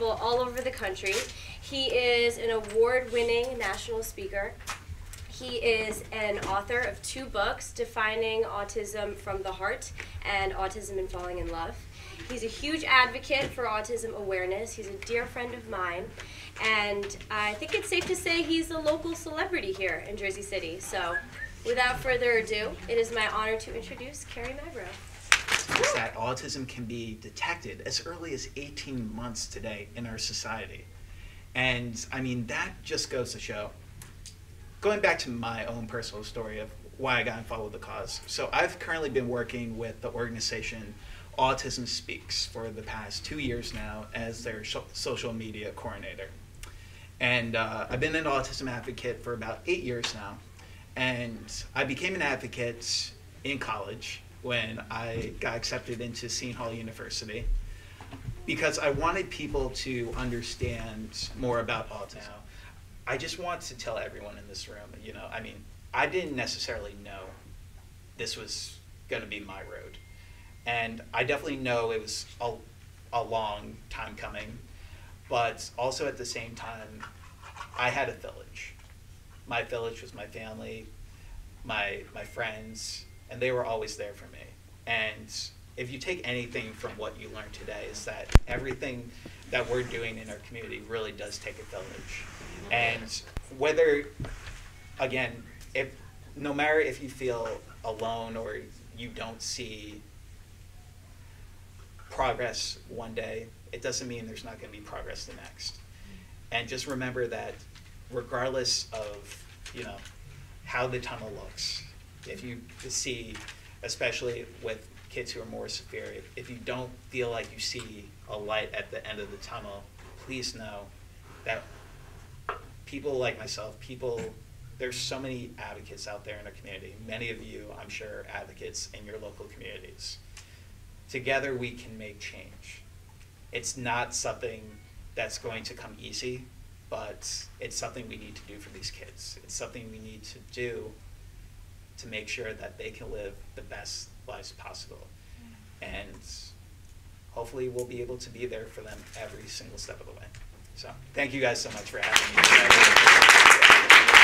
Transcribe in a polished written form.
all over the country. He is an award-winning national speaker. He is an author of 2 books, Defining Autism from the Heart and Autism and Falling in Love. He's a huge advocate for autism awareness. He's a dear friend of mine, and I think it's safe to say he's a local celebrity here in Jersey City. So without further ado, it is my honor to introduce Carrie Magro. Is that autism can be detected as early as 18 months today in our society. And I mean, that just goes to show, going back to my own personal story of why I got involved with the cause. So I've currently been working with the organization Autism Speaks for the past 2 years now as their social media coordinator. And I've been an autism advocate for about 8 years now. And I became an advocate in college when I got accepted into Seton Hall University because I wanted people to understand more about autism. I just want to tell everyone in this room, you know, I mean, I didn't necessarily know this was going to be my road. And I definitely know it was a long time coming, but also at the same time, I had a village. My village was my family, my friends, and they were always there for me. And if you take anything from what you learned today, is that everything that we're doing in our community really does take a village. And whether, again, no matter if you feel alone or you don't see progress one day, it doesn't mean there's not going to be progress the next. And just remember that regardless of, you know, how the tunnel looks, if you see, especially with kids who are more severe, if you don't feel like you see a light at the end of the tunnel, please know that people like myself, there's so many advocates out there in our community. Many of you, I'm sure, are advocates in your local communities. Together we can make change. It's not something that's going to come easy, but it's something we need to do for these kids. It's something we need to do to make sure that they can live the best lives possible. And hopefully we'll be able to be there for them every single step of the way. So thank you guys so much for having me.